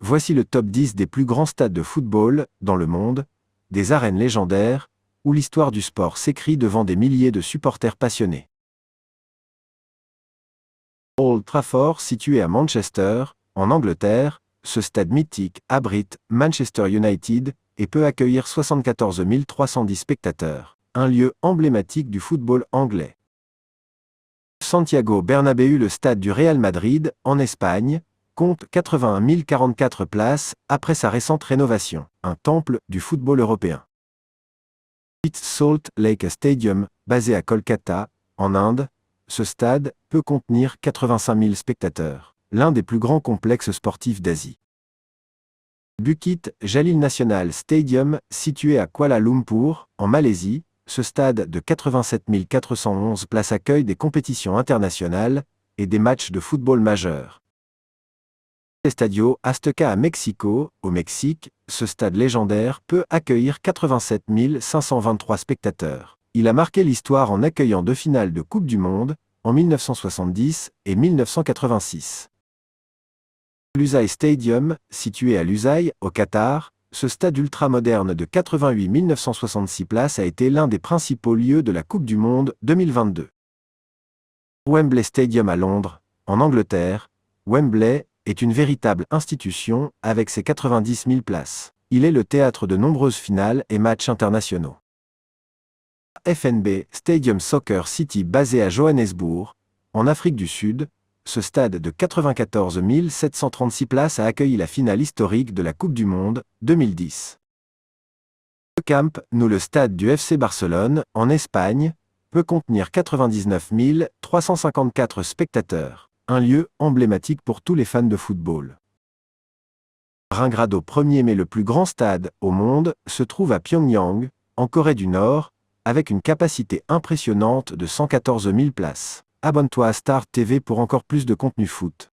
Voici le top 10 des plus grands stades de football dans le monde, des arènes légendaires, où l'histoire du sport s'écrit devant des milliers de supporters passionnés. Old Trafford, situé à Manchester, en Angleterre, ce stade mythique abrite Manchester United et peut accueillir 74 310 spectateurs, un lieu emblématique du football anglais. Santiago Bernabéu, le stade du Real Madrid, en Espagne, compte 81 044 places après sa récente rénovation, un temple du football européen. Salt Lake Stadium, basé à Kolkata, en Inde, ce stade peut contenir 85 000 spectateurs, l'un des plus grands complexes sportifs d'Asie. Bukit Jalil National Stadium, situé à Kuala Lumpur, en Malaisie, ce stade de 87 411 places accueille des compétitions internationales et des matchs de football majeurs. Estadio Azteca à Mexico, au Mexique, ce stade légendaire peut accueillir 87 523 spectateurs. Il a marqué l'histoire en accueillant 2 finales de Coupe du Monde, en 1970 et 1986. Lusail Stadium, situé à Lusail, au Qatar, ce stade ultramoderne de 88 966 places a été l'un des principaux lieux de la Coupe du Monde 2022. Wembley Stadium à Londres, en Angleterre, Wembley est une véritable institution avec ses 90 000 places. Il est le théâtre de nombreuses finales et matchs internationaux. FNB Stadium Soccer City, basé à Johannesburg, en Afrique du Sud, ce stade de 94 736 places a accueilli la finale historique de la Coupe du Monde 2010. Le Camp Nou, le stade du FC Barcelone, en Espagne, peut contenir 99 354 spectateurs, un lieu emblématique pour tous les fans de football. Ringrado 1er mai, le plus grand stade au monde, se trouve à Pyongyang, en Corée du Nord, avec une capacité impressionnante de 114 000 places. Abonne-toi à Star TV pour encore plus de contenu foot.